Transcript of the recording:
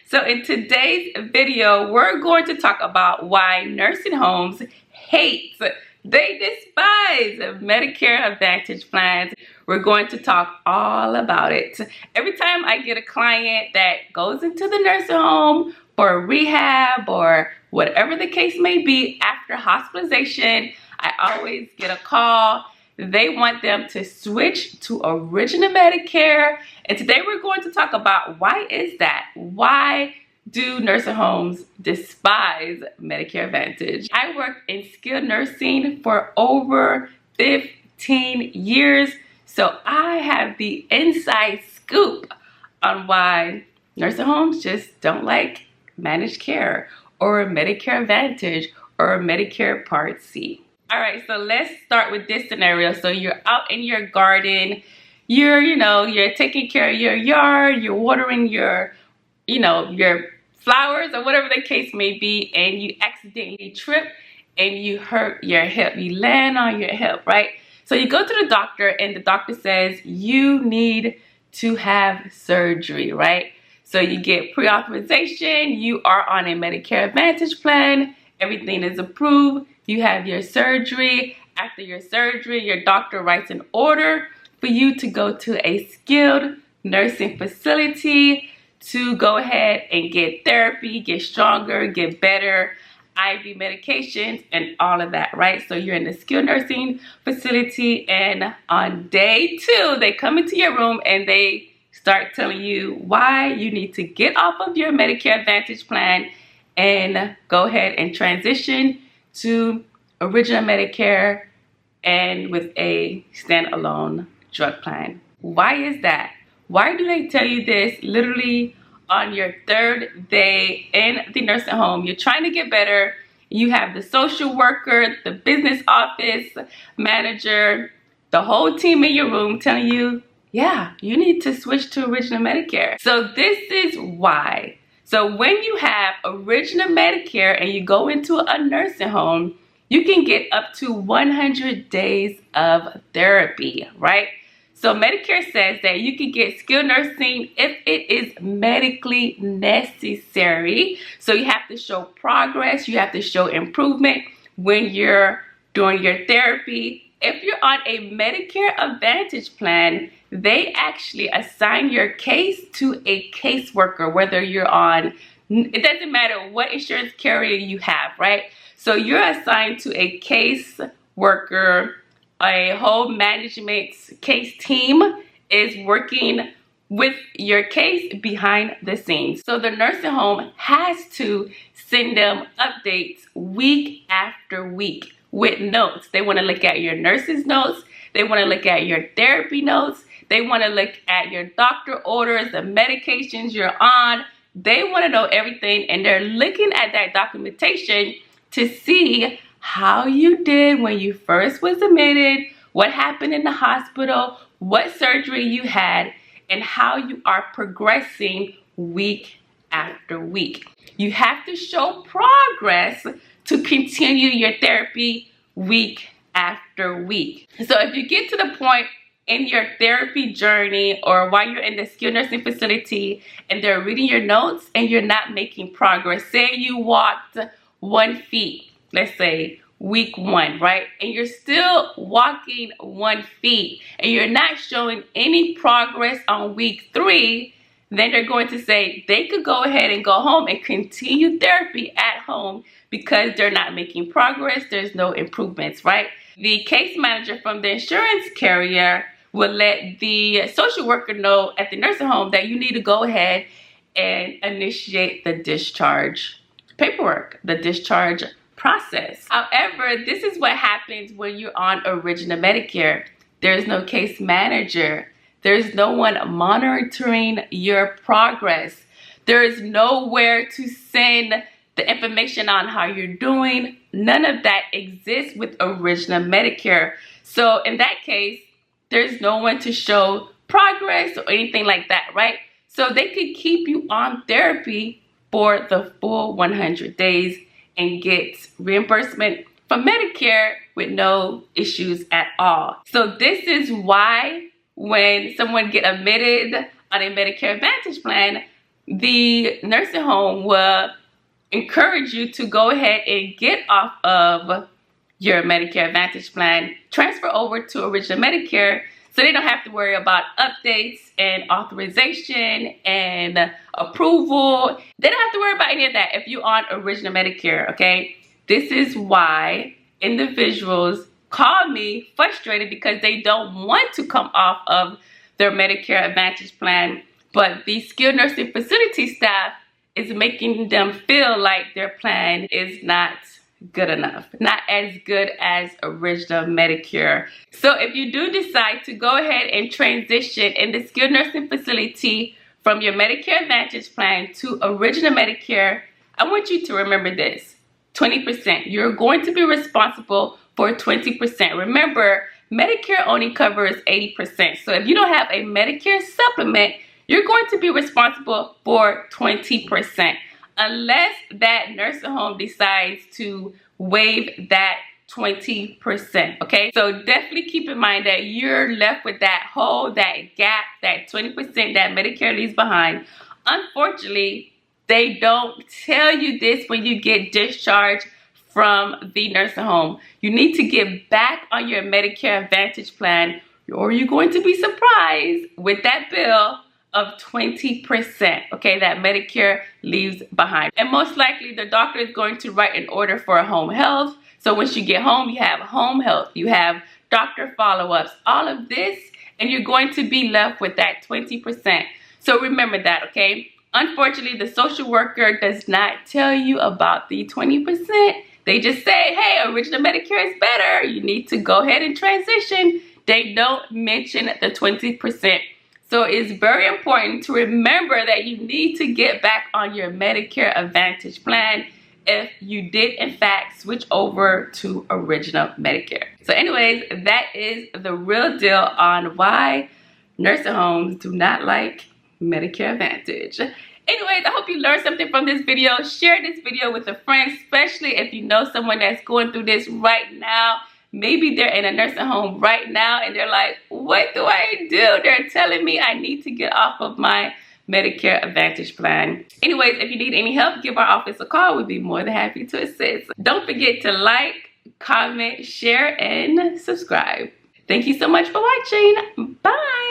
So in today's video, we're going to talk about why nursing homes hate, they despise Medicare Advantage plans. We're going to talk all about it. Every time I get a client that goes into the nursing home for rehab or whatever the case may be after hospitalization, I always get a call. They want them to switch to original Medicare. And today we're going to talk about why is that? Why do nursing homes despise Medicare Advantage? I worked in skilled nursing for over 15 years, so I have the inside scoop on why nursing homes just don't like managed care or Medicare Advantage or Medicare Part C. All right, so let's start with this scenario. So you're out in your garden, you're taking care of your yard, you're watering your flowers or whatever the case may be, and you accidentally trip and you hurt your hip. You land on your hip, right? So you go to the doctor and the doctor says you need to have surgery, right? So you get pre-authorization, you are on a Medicare Advantage plan, everything is approved. You have your surgery. After your surgery, your doctor writes an order for you to go to a skilled nursing facility to go ahead and get therapy, get stronger, get better, IV medications, and all of that, right? So you're in the skilled nursing facility, and on day 2, they come into your room and they start telling you why you need to get off of your Medicare Advantage plan and go ahead and transition to original Medicare and with a standalone drug plan. Why is that? Why do they tell you this literally on your 3rd day in the nursing home? You're trying to get better. You have the social worker, the business office manager, the whole team in your room telling you, yeah, you need to switch to original Medicare. So this is why. So when you have original Medicare and you go into a nursing home, you can get up to 100 days of therapy, right? So Medicare says that you can get skilled nursing if it is medically necessary. So you have to show progress, you have to show improvement when you're doing your therapy. If you're on a Medicare Advantage plan, they actually assign your case to a caseworker, whether you're on, it doesn't matter what insurance carrier you have, right? So you're assigned to a case worker. A whole management case team is working with your case behind the scenes. So the nursing home has to send them updates week after week with notes. They want to look at your nurse's notes. They want to look at your therapy notes. They want to look at your doctor orders, the medications you're on. They want to know everything, and they're looking at that documentation to see how you did when you first was admitted, what happened in the hospital, what surgery you had, and how you are progressing week after week. You have to show progress to continue your therapy week after week. So if you get to the point in your therapy journey or while you're in the skilled nursing facility and they're reading your notes and you're not making progress, say you walked 1 feet, let's say week 1, right? And you're still walking 1 feet and you're not showing any progress on week 3, then they're going to say they could go ahead and go home and continue therapy at home because they're not making progress. There's no improvements, right? The case manager from the insurance carrier will let the social worker know at the nursing home that you need to go ahead and initiate the discharge paperwork, the discharge process. However, this is what happens when you're on original Medicare. There's no case manager. There's no one monitoring your progress. There is nowhere to send the information on how you're doing. None of that exists with original Medicare. So in that case, there's no one to show progress or anything like that, right? So they could keep you on therapy for the full 100 days and get reimbursement from Medicare with no issues at all. So this is why when someone get admitted on a Medicare Advantage plan, the nursing home will encourage you to go ahead and get off of your Medicare Advantage plan, transfer over to Original Medicare, so they don't have to worry about updates and authorization and approval. They don't have to worry about any of that if you're on Original Medicare, okay? This is why individuals call me frustrated because they don't want to come off of their Medicare Advantage plan, but the skilled nursing facility staff is making them feel like their plan is not good enough, not as good as Original Medicare. So if you do decide to go ahead and transition in the skilled nursing facility from your Medicare Advantage plan to Original Medicare, I want you to remember this: 20%. You're going to be responsible for 20%. Remember, Medicare only covers 80%. So if you don't have a Medicare supplement, you're going to be responsible for 20%. Unless that nursing home decides to waive that 20%, okay? So definitely keep in mind that you're left with that hole, that gap, that 20% that Medicare leaves behind. Unfortunately, they don't tell you this when you get discharged from the nursing home. You need to get back on your Medicare Advantage plan, or you're going to be surprised with that bill of 20%, okay, that Medicare leaves behind. And most likely the doctor is going to write an order for a home health. So once you get home, you have home health, you have doctor follow-ups, all of this, and you're going to be left with that 20%. So remember that, okay? Unfortunately, the social worker does not tell you about the 20%. They just say, hey, Original Medicare is better. You need to go ahead and transition. They don't mention the 20%. So it's very important to remember that you need to get back on your Medicare Advantage plan if you did in fact switch over to Original Medicare. So anyways, that is the real deal on why nursing homes do not like Medicare Advantage. Anyways, I hope you learned something from this video. Share this video with a friend, especially if you know someone that's going through this right now. Maybe they're in a nursing home right now and they're like, what do I do? They're telling me I need to get off of my Medicare Advantage plan. Anyways, if you need any help, give our office a call. We'd be more than happy to assist. Don't forget to like, comment, share, and subscribe. Thank you so much for watching. Bye.